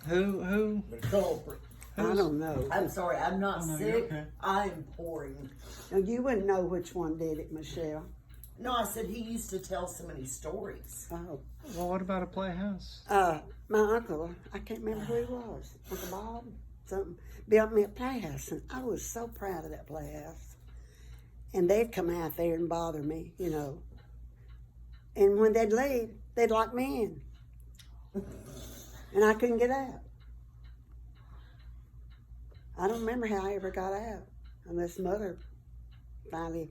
Who? The culprit. I don't know. I'm sorry, I'm not Oh, no, sick. you're okay. I'm pouring. Now, you wouldn't know which one did it, Michelle. No, I said he used to tell so many stories. Oh. Well, what about a playhouse? My uncle, I can't remember who he was. Uncle Bob, something, built me a playhouse, and I was so proud of that playhouse. And they'd come out there and bother me, you know. And when they'd leave, they'd lock me in. And I couldn't get out. I don't remember how I ever got out, unless Mother finally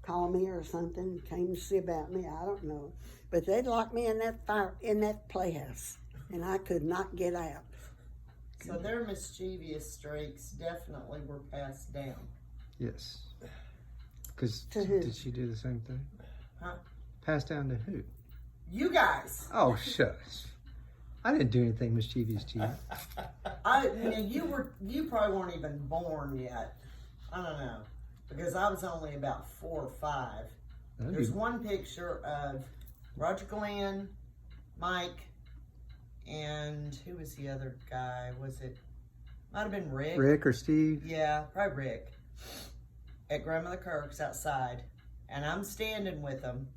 called me or something, came to see about me. I don't know. But they'd lock me in that playhouse, and I could not get out. So their mischievous streaks definitely were passed down. Yes. Because To who? did she do the same thing? Huh? Passed down to who? You guys. Oh, shush. I didn't do anything mischievous to you. You probably weren't even born yet. I don't know. Because I was only about 4 or 5. There's one picture of Roger Glenn, Mike, and who was the other guy? Might have been Rick. Rick or Steve? Yeah, probably Rick. At Grandmother Kirk's outside. And I'm standing with them.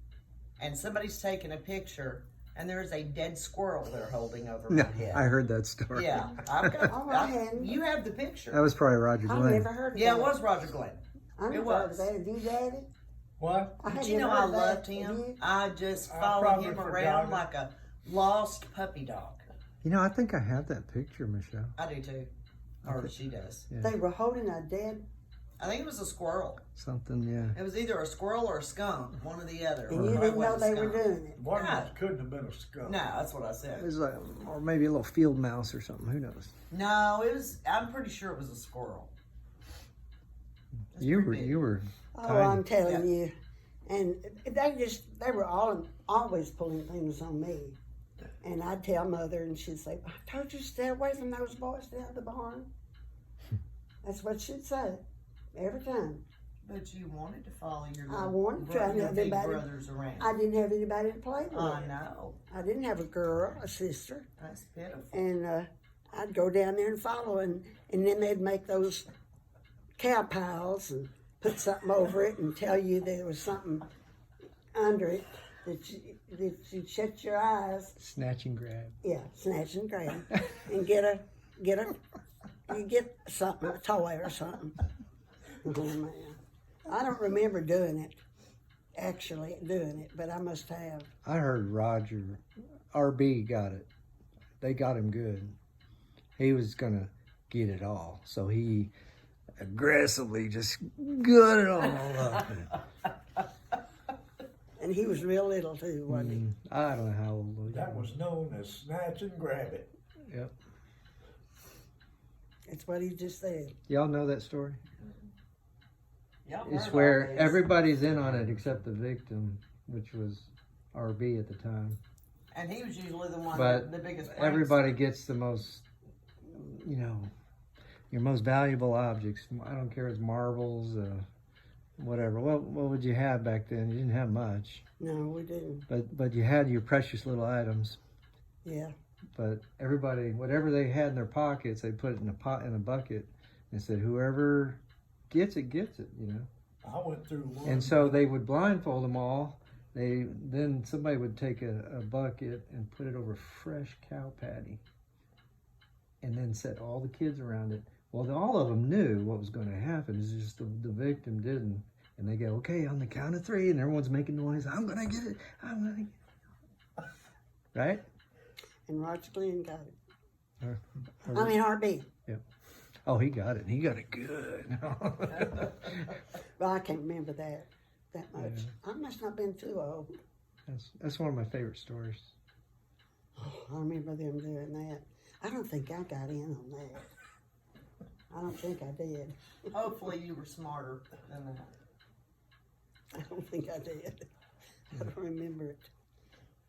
And somebody's taking a picture. And there's a dead squirrel they're holding over No, my head. I heard that story. Yeah. I've got, Oh, I hadn't. you have the picture. That was probably Roger I Glenn. never heard of Yeah, that. it was Roger Glenn. I it never was. heard of that. Have you, Daddy? What? I had But you know never I heard of that. loved Have him. you? I just I followed probably him forgot around it. like a lost puppy dog. You know, I think I have that picture, Michelle. I do too. Or she does. Yeah. They were holding a dead, I think it was a squirrel. Something, yeah. It was either a squirrel or a skunk, one or the other. and you Probably didn't know wasn't they a were skunk. doing it. One God. of them couldn't have been a skunk. No, that's what I It said. was like, or maybe a little field mouse or something. Who knows? No, I'm pretty sure it was a squirrel. That's You pretty big. were. Oh, Tiny. I'm telling you. And they were always pulling things on me. And I'd tell Mother, and she'd say, I told you to stay away from those boys down at the barn. That's what she'd say, every time. But you wanted to follow your I little wanted to. I your didn't big have anybody- brothers around. I didn't have anybody to play with. I know. I didn't have a girl, a sister. That's pitiful. And I'd go down there and follow, and then they'd make those cow piles and put something over it and tell you there was something under it that you shut your eyes. Snatch and grab. Yeah, snatch and grab, and you get something, a toy or something. Oh man, I don't remember doing it, actually doing it, but I must have. I heard Roger, RB got it. They got him good. He was going to get it all. So he aggressively just got it all up. And he was real little too, wasn't he? I don't know how old he was. That was known as snatch and grab it. Yep. That's what he just said. Y'all know that story? Y'all It's heard where all this. everybody's in on it except the victim, which was RB at the time. And he was usually the one, But the biggest pranks. everybody gets the most, your most valuable objects. I don't care if it's marbles, whatever. What would you have back then? You didn't have much, No, we didn't. but you had your precious little items. Yeah. But everybody, whatever they had in their pockets, they put it in a bucket, and said whoever gets it, gets it. I went through one. And so they would blindfold them all. Then somebody would take a bucket and put it over fresh cow patty, and then set all the kids around it. Well, all of them knew what was going to happen. It's just the victim didn't. And they go, okay, on the count of 3, and everyone's making noise. I'm going to get it. I'm going to get it. Right? And Roger Glenn got it. Or- I mean, RB. Oh, he got it. He got it good. Well, I can't remember that much. I must not have been too old. That's one of my favorite stories. I remember them doing that. I don't think I got in on that. I don't think I did. Hopefully you were smarter than that. I don't think I did. I don't remember it.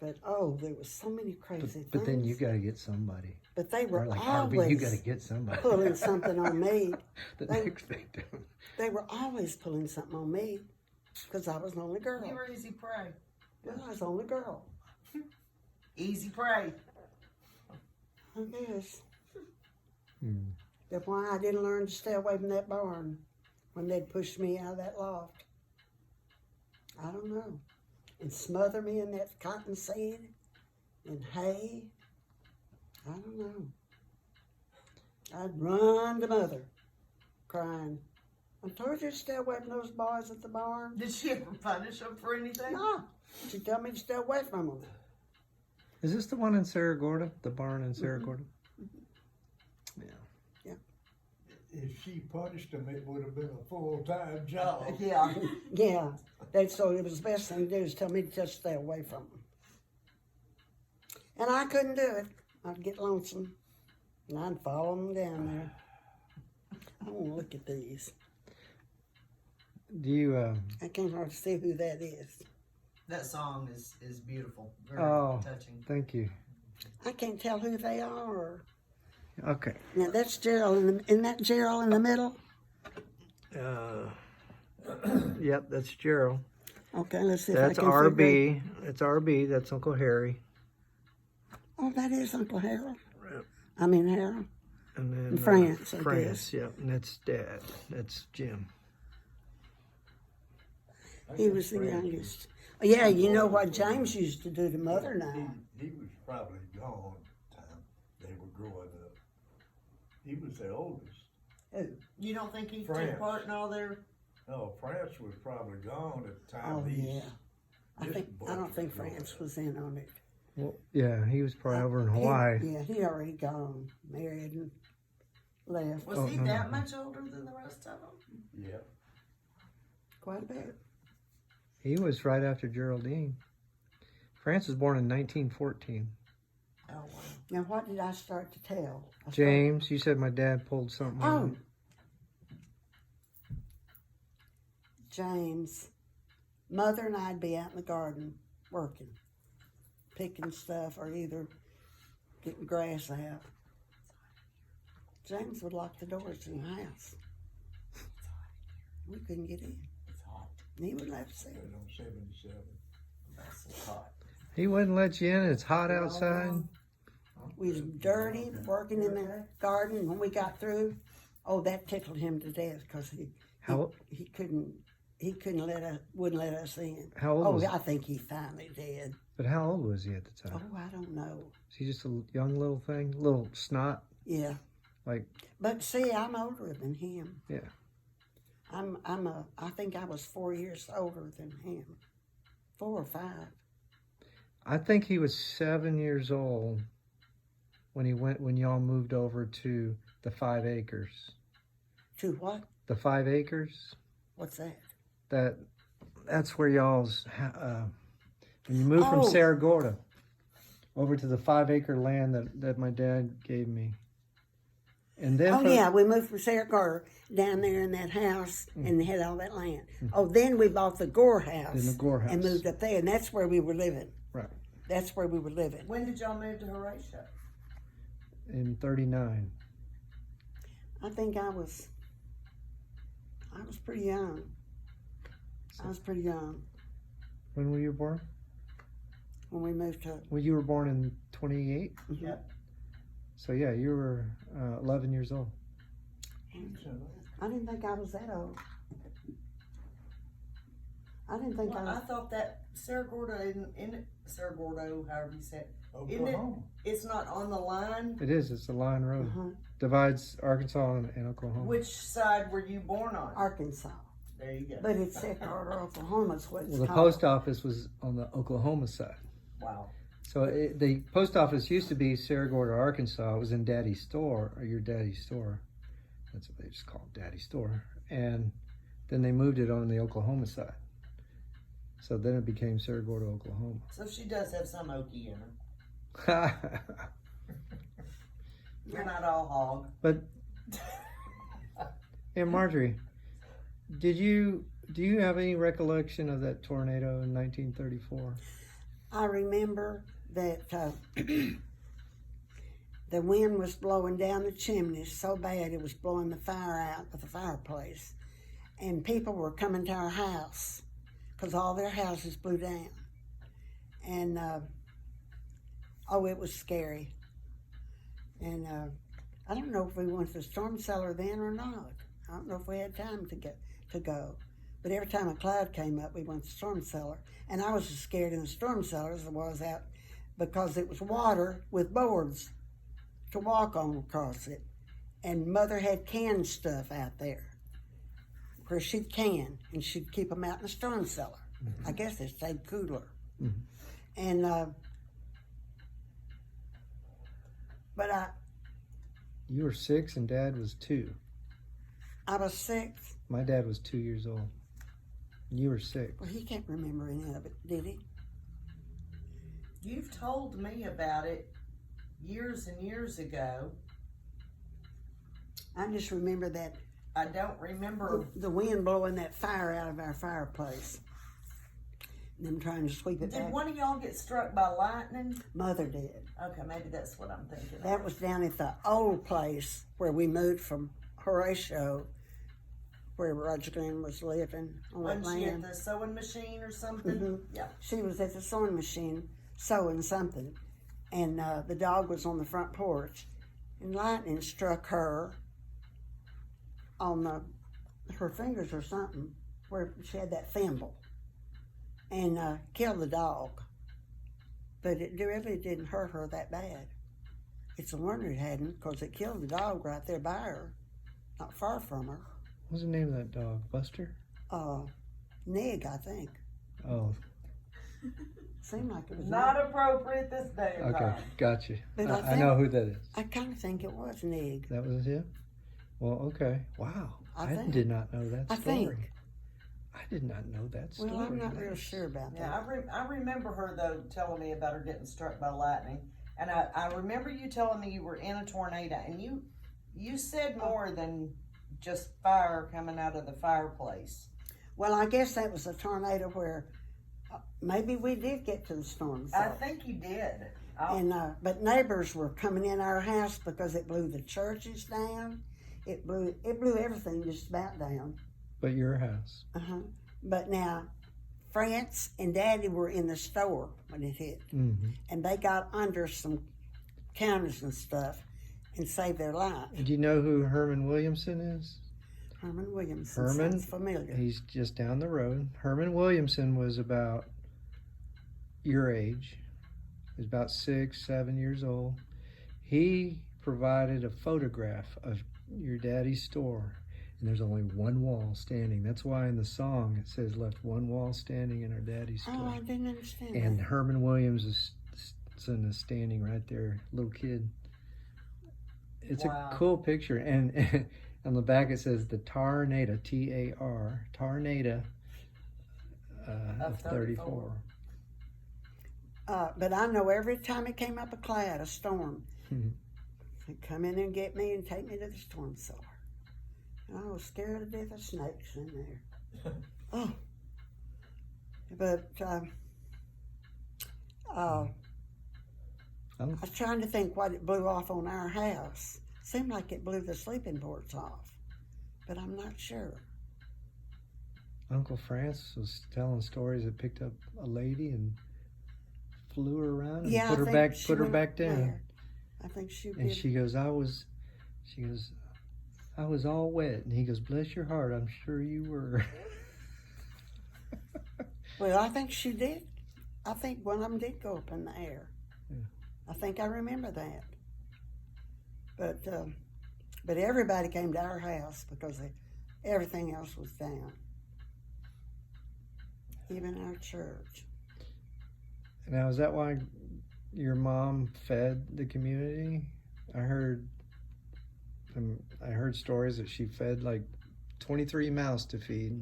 But oh, there was so many crazy things. But then you got to get somebody. But they were Or like always RB, you got to get somebody. pulling something on me. The They- next victim. They were always pulling something on me because I was the only girl. You were easy prey. Well, I was the only girl. Easy prey. I guess. Hmm. That's why I didn't learn to stay away from that barn when they'd push me out of that loft. I don't know. And smother me in that cotton seed and hay. I don't know. I'd run to mother, crying. I told you to stay away from those boys at the barn. Did she ever punish them for anything? No, she told me to stay away from them. Is this the one in Cerro Gordo? The barn in Cerro Gordo? If she punished him, it would have been a full-time job. Yeah. Yeah, so it was the best thing to do is tell me to just stay away from them. And I couldn't do it. I'd get lonesome, and I'd follow them down there. I want to look at these. Do you, I can't hardly see who that is. That song is beautiful. Very touching. thank you. I can't tell who they are. Okay. Now that's Gerald. Isn't that Gerald in the middle? Yep, that's Gerald. Okay, let's see That's if I can figure RB. That's RB. That's Uncle Harry. Oh, that is Uncle Harold. Yep. I mean Harold. And then In France, I France, guess. yep. And that's Dad. That's Jim. He was the youngest. Oh, yeah, you know what James used to do to Mother and I. He was probably gone at the time they were growing up. He was the oldest. You don't think he France. took part in all their... No, France was probably gone at the time. Oh these- yeah. I this don't bunch think growing France up. was in on it. Well, yeah, he was probably over in Hawaii. He already gone, married and left. Was he no, that no. much older than the rest of them? Yep. Quite a bit. He was right after Geraldine. France was born in 1914. Oh, wow. Now what did I start to tell? James, you said my dad pulled something on Oh, you. James. Mother and I'd be out in the garden working, picking stuff or either getting grass out. James would lock the doors to the house. We couldn't get in. It's hot. And he would let us in. Right on 77. That's so hot. He wouldn't let you in. It's hot outside. We was dirty, working in the garden. When we got through, oh, that tickled him to death because he couldn't wouldn't let us in. How old Oh, was he? I think he finally did. But how old was he at the time? Oh, I don't know. Was he just a young little thing? Little snot? Yeah, Like, but see, I'm older than him. yeah. I think I was 4 years older than him, 4 or 5. I think he was 7 years old when y'all moved over to the 5 acres. To what? The 5 acres? What's that? That's where y'all's, when you moved from Cerro Gordo over to the 5 acre land that my dad gave me. And then Yeah, we moved from Sarah Carter down there in that house and they had all that land. Oh, then we bought the Gore house. In the Gore house. And moved up there, and that's where we were living. Right. That's where we were living. When did y'all move to Horatio? In 39. I think I was pretty young. I was pretty young When were you born? when we moved to. Well, you were born in 28. Yep. So yeah, you were 11 years old. I didn't think I was that old. I didn't think Well, I I was. thought that Cerro Gordo isn't Cerro Gordo, however you say it. Isn't it? Oklahoma. It's not on the line. It is. It's a line road. Uh-huh. Divides Arkansas and Oklahoma. Which side were you born on? Arkansas. There you go. But it's Sarah Carter, Oklahoma is what it's Well, the called. post office was on the Oklahoma side. Wow. So the post office used to be Cerro Gordo, Arkansas. It was in Daddy's store, or your daddy's store. That's what they just called Daddy's store. And then they moved it on the Oklahoma side. So then it became Cerro Gordo, Oklahoma. So she does have some Okie in her. You're not all hog. But, and Marjorie, do you have any recollection of that tornado in 1934? I remember that the wind was blowing down the chimney so bad it was blowing the fire out of the fireplace. And people were coming to our house because all their houses blew down. And, it was scary. And I don't know if we went to the storm cellar then or not. I don't know if we had time to go. But every time a cloud came up, we went to the storm cellar. And I was as scared in the storm cellar as I was out because it was water with boards to walk on across it. And Mother had canned stuff out there where she'd can, and she'd keep them out in the storm cellar. Mm-hmm. I guess they stayed cooler. Mm-hmm. And, but You were 6 and Dad was 2. I was 6. My dad was 2 years old. You were 6. Well, he can't remember any of it, did he? You've told me about it years and years ago. I just remember that. I don't remember. The wind blowing that fire out of our fireplace. And them trying to sweep it back. Did one of y'all get struck by lightning? Mother did. Okay, maybe that's what I'm thinking of. That was down at the old place where we moved from Horatio, where Roger Glenn was living on that Wasn't she at land. the sewing machine or something? Mm-hmm. Yeah. She was at the sewing machine sewing something, and the dog was on the front porch, and lightning struck her on her fingers or something, where she had that thimble, and killed the dog. But it really didn't hurt her that bad. It's a wonder it hadn't, because it killed the dog right there by her, not far from her. What's the name of that dog? Buster? Nig, I think. Oh. Seemed like it was Not Nig. appropriate this day or Okay, time. gotcha. But I know who that is. I kind of think it was Nig. That was him? Well, okay. Wow. I think. did not know that I story. think. I did not know that story. Well, I'm not real sure about Yeah, that. I remember her, though, telling me about her getting struck by lightning. And I remember you telling me you were in a tornado. And you said more than just fire coming out of the fireplace. Well, I guess that was a tornado where maybe we did get to the storm I cellar. think you did. But neighbors were coming in our house because it blew the churches down. It blew everything just about down. But your house. But now, France and Daddy were in the store when it hit, Mm-hmm. and they got under some counters and stuff and saved their life. Do you know who Herman Williamson is? Herman Williamson Herman, sounds familiar. He's just down the road. Herman Williamson was about your age. He was about 6, 7 years old. He provided a photograph of your daddy's store, and there's only one wall standing. That's why in the song it says left one wall standing in our daddy's store. Oh, I didn't understand And that. Herman Williamson is standing right there, little kid. It's Wow. a cool picture, and on the back it says the Tarnado, T-A-R, Tarnado of 34. But I know every time it came up a cloud, a storm, Mhm. they'd come in and get me and take me to the storm cellar. And I was scared to death of snakes in there. Oh. But I was trying to think what it blew off on our house. Seemed like it blew the sleeping porch off, but I'm not sure. Uncle France was telling stories that picked up a lady and flew her around and Yeah, put I her think back, she put her went back down. there. I think she And did. she goes, I was all wet. And he goes, bless your heart, I'm sure you were. Well, I think she did. I think one of them did go up in the air. Yeah. I think I remember that. But everybody came to our house because everything else was down. Even our church. Now, is that why your mom fed the community? I heard stories that she fed like 23 mouths to feed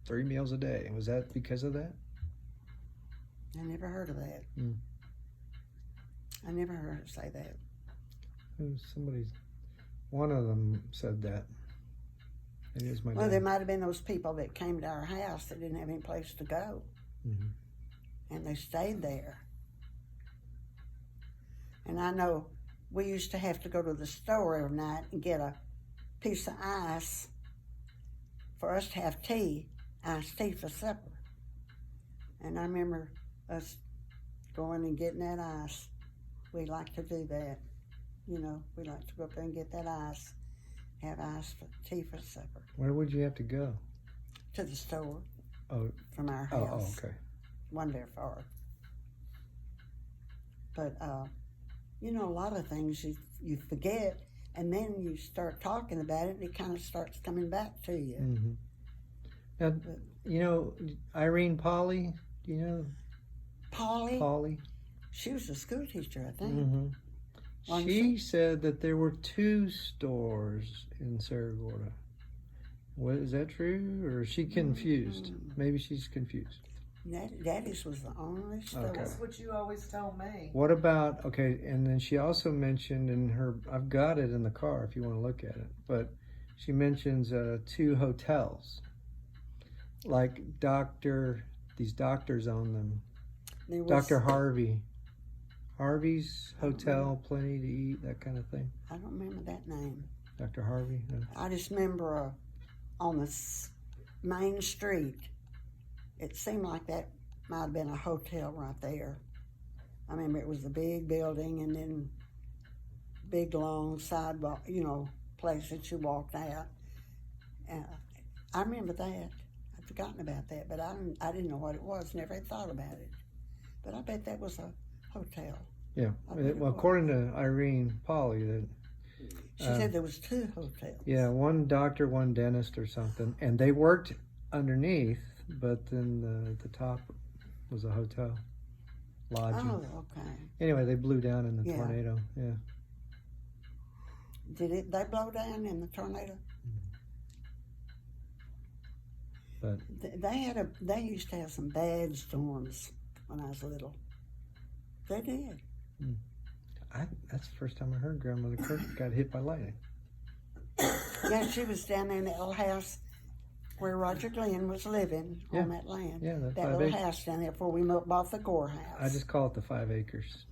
3 meals a day. Was that because of that? I never heard of that. Mm. I never heard her say that. One of them said that. Maybe it was my Well, dad. there might have been those people that came to our house that didn't have any place to go. Mhm. And they stayed there. And I know we used to have to go to the store every night and get a piece of ice for us to have iced tea for supper. And I remember us going and getting that ice. We liked to do that. You know, we like to go up there and get that ice, have iced tea for supper. Where would you have to go? To the store. Oh. From our Oh, house. okay. Wasn't very far. But, you know, a lot of things you forget, and then you start talking about it, and it kind of starts coming back to you. Mm-hmm. Now, you know, Irene Polly, do you know Polly? She was a school teacher, I think. Mm-hmm. Wasn't She said that there were 2 stores in Cerro Gordo. Is that true, or is she confused? Maybe she's confused. Daddy's was the only store. Okay. That's what you always told me. What about, okay, and then she also mentioned in her, I've got it in the car if you want to look at it, but she mentions 2 hotels, like these doctors own them. There was- Dr. Harvey's Hotel, plenty to eat, that kind of thing. I don't remember that name. Dr. Harvey? No. I just remember on the main street, it seemed like that might have been a hotel right there. I remember it was a big building and then big long sidewalk, you know, place that you walked out. I remember that. I'd forgotten about that, but I didn't know what it was. Never had thought about it. But I bet that was a hotel. Yeah. I bet it Well, was. according to Irene Polly, that She said there was 2 hotels. yeah, one doctor, one dentist or something, and they worked underneath, but then the top was a hotel lodging. Oh, okay. Anyway, they blew down in the Yeah. tornado. Yeah. Did they blow down in the tornado? But They used to have some bad storms when I was little. They did. that's the first time I heard Grandmother Kirk got hit by lightning. Yeah, she was down there in that little house where Roger Glenn was living Yeah. on that land. Yeah, that 5 little acres. house down there before we bought the Gore house. I just call it the 5 acres.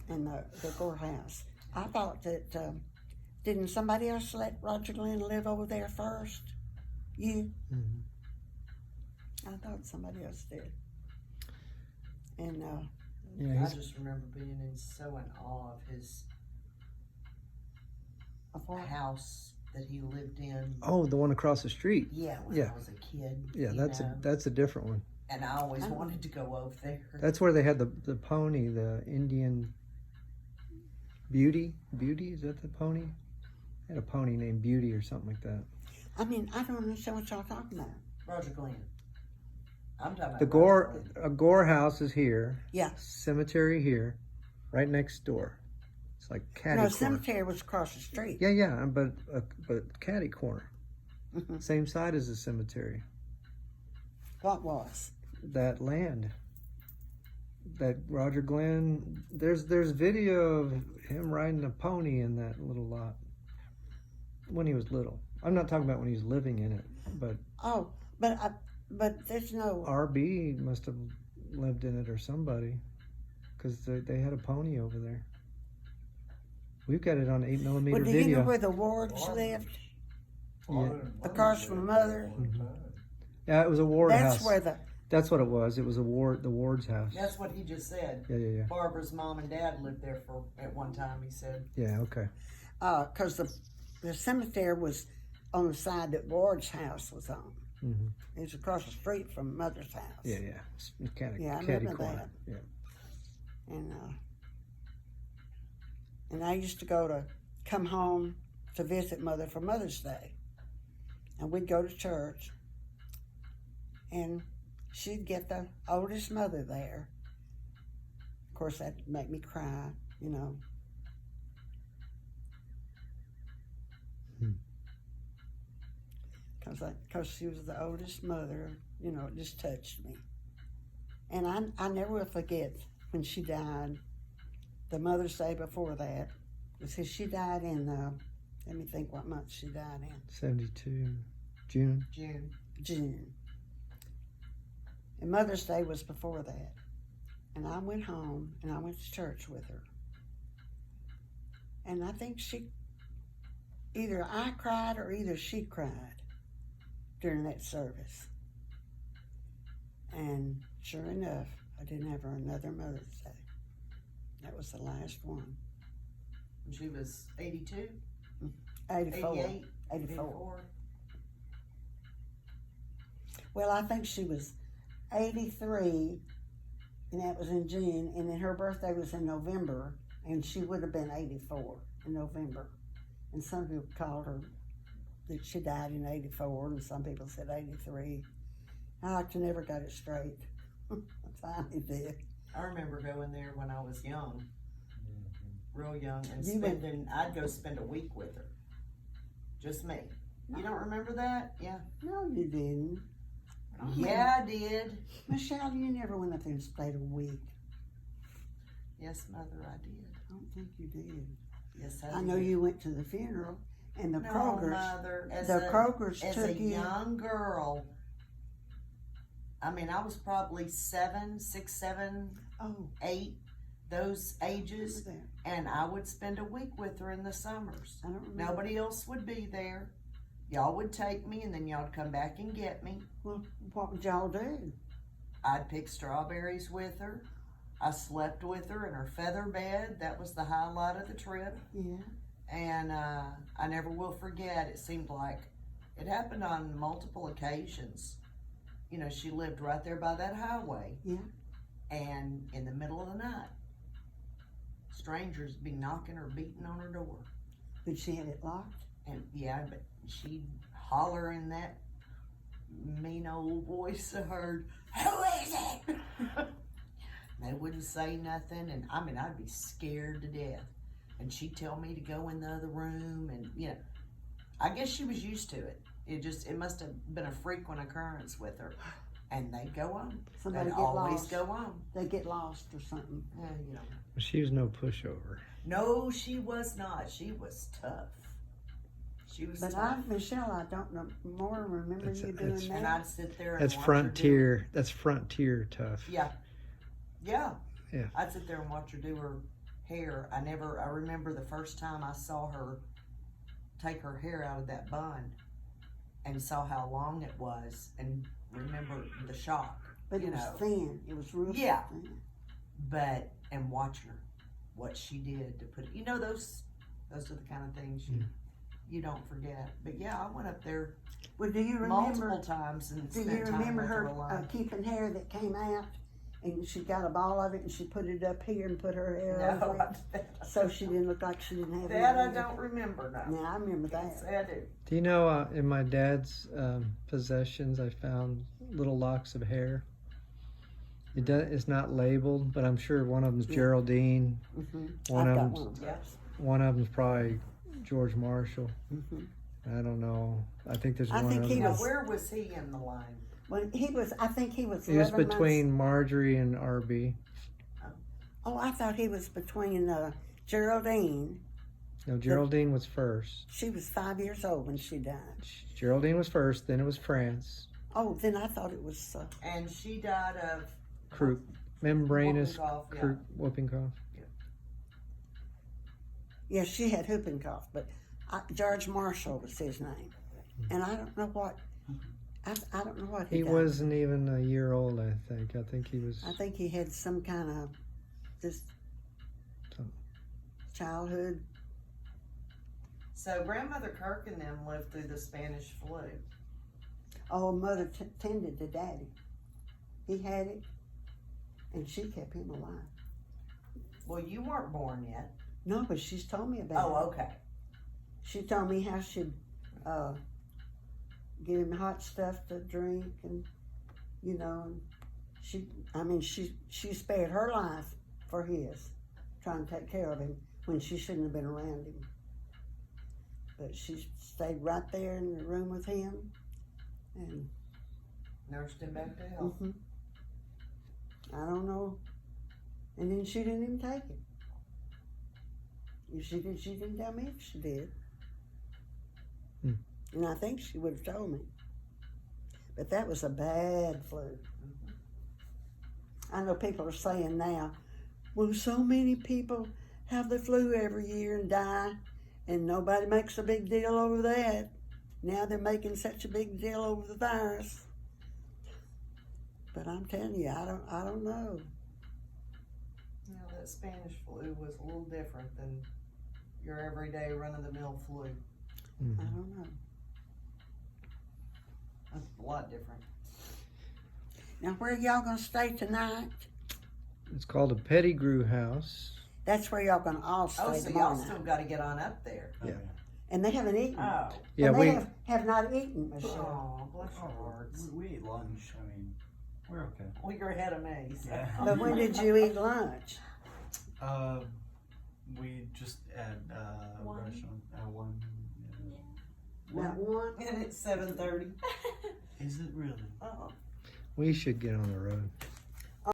And the Gore house. I thought that didn't somebody else let Roger Glenn live over there first? You? Mm-hmm. I thought somebody else did. And Yeah, I just remember being so in awe of his house that he lived in. oh, the one across the street. Yeah, when Yeah. I was a kid. Yeah, you that's know, that's a different one. and I always wanted to go over there. That's where they had the pony, the Indian Beauty. Beauty, is that the pony? They had a pony named Beauty or something like that. I mean, I don't understand what y'all talking about. Roger Glenn. I'm talking about The Roger Glenn. a Gore house is here. Yeah. Cemetery here, right next door. It's like catty No, corner. cemetery was across the street. Yeah, but catty corner. Mhm. Same side as the cemetery. What was? That land. That Roger Glenn. There's video of him riding a pony in that little lot when he was little. I'm not talking about when he was living in it, but Oh, but there's no. RB must have lived in it or somebody, because they had a pony over there. We've got it on 8mm Well, do you know video. where the Wards lived? Yeah. Across from Mother. Yeah, it was a Ward That's house. where the. That's what it was. It was the Ward's house. That's what he just said. Yeah. Barbara's mom and dad lived there at one time, he said. Yeah, okay. Because the cemetery was on the side that Ward's house was on. Mm-hmm. It was across the street from Mother's house. Yeah. It's kind of Yeah, I catty remember corner. that. Yeah. And I used to come home to visit Mother for Mother's Day. And we'd go to church. And she'd get the oldest mother there. Of course, that'd make me cry, you know. Because she was the oldest mother, you know, it just touched me. And I never will forget when she died, the Mother's Day before that, because she died in, let me think what month she died in. 72. June. June. And Mother's Day was before that. And I went home and I went to church with her. And I think either I cried or either she cried during that service. And sure enough, I didn't have her another Mother's Day. That was the last one. She was 82, 84. 88, 84. 84. Well, I think she was 83, and that was in June, and then her birthday was in November, and she would have been 84 in November. And some people called her that she died in 84, and some people said 83. I never got it straight. I finally did. I remember going there when I was young, real young, and You went- I'd go spend a week with her. Just me. You don't remember that? Yeah. No, you didn't. Yeah, I did. Michelle, you never went up there and stayed a week. Yes, Mother, I did. I don't think you did. Yes, I know you went to the funeral, and the No, Krogers. Mother. As The Krogers as took a you. young girl, I mean, I was probably 6, 7, Oh, 8, those ages, there. and I would spend a week with her in the summers. I don't remember. Nobody else would be there. Y'all would take me, and then y'all'd come back and get me. Well, what would y'all do? I'd pick strawberries with her. I slept with her in her feather bed. That was the highlight of the trip. Yeah. And I never will forget. It seemed like it happened on multiple occasions. You know, she lived right there by that highway. Yeah. And in the middle of the night, strangers be knocking or beating on her door. But she had it locked. And yeah, but she'd holler in that mean old voice I heard, "Who is it?" They wouldn't say nothing, and I mean, I'd be scared to death. And she'd tell me to go in the other room, and you know, I guess she was used to it. It must have been a frequent occurrence with her. And they'd go on. Somebody They'd get always lost. go on. They get lost or something. You know. She was no pushover. No, she was not. She was tough. She was But tough. Michelle, I don't know more remember It's- you doing it's- And that. I'd sit there and That's watch her do it. frontier. That's frontier tough. Yeah. Yeah. Yeah. I'd sit there and watch her do her hair. I remember the first time I saw her take her hair out of that bun and saw how long it was and remember the shock. But you it was know. thin. It was real Yeah. thin. But, and watching her, what she did to put, you know, those are the kind of things you don't forget. But yeah, I went up there Well, do you multiple remember? times and Do spent you time remember with her her alone. keeping hair that came out, and she got a ball of it, and she put it up here and put her hair No, over it, so she didn't look like she didn't have that any I hair. don't remember now. Yeah, I remember Yes, that. I do. Do you know in my dad's possessions, I found little locks of hair. It's not labeled, but I'm sure one of them's Yeah. Geraldine. Mm-hmm. One I've of got them's one of Yeah. those. one of them's probably George Marshall. Mm-hmm. I don't know. I think there's I one think of he them. Now, was- where was he in the line? Well, I think he was. He was 11 between Marjorie and RB. Months. Oh, I thought he was between Geraldine. No, Geraldine was first. She was 5 years old when she died. Geraldine was first. Then it was France. Oh, then I thought it was. And she died of Croup, membranous whooping cough, yeah. croup, whooping cough. Yeah, she had whooping cough, but George Marshall was his name, and I don't know what. I don't know what He died. wasn't even a year old. I think. I think he was. I think he had some kind of just Some- childhood. So Grandmother Kirk and them lived through the Spanish flu. Oh, mother tended to daddy. He had it, and she kept him alive. Well, you weren't born yet. No, but she's told me about Oh, it. okay. She told me how she'd give him hot stuff to drink, and and she spared her life for his, trying to take care of him when she shouldn't have been around him. But she stayed right there in the room with him, and Nursed him back to health. I don't know. And then she didn't even take it. If she did, she didn't tell me if she did. Hmm. And I think she would have told me. But that was a bad flu. I know people are saying now, well, so many people have the flu every year and die, and nobody makes a big deal over that. Now they're making such a big deal over the virus. But I'm telling you, I don't know. You know, that Spanish flu was a little different than your everyday run-of-the-mill flu. I Mhm. don't know. That's a lot different. Now, where y'all gonna stay tonight? It's called a Pettigrew House. That's where y'all gonna all stay Oh, so tomorrow y'all night. still got to get on up there. Yeah. And they haven't eaten. Oh, Yeah, and we. they have not eaten, Michelle. oh, bless your hearts. We ate lunch. I mean, we're okay. Well, you're ahead of me. So. Yeah. But when did you eat lunch? We just at One. restaurant at one. About one? And it's 7:30. Is it really? Oh. We should get on the road.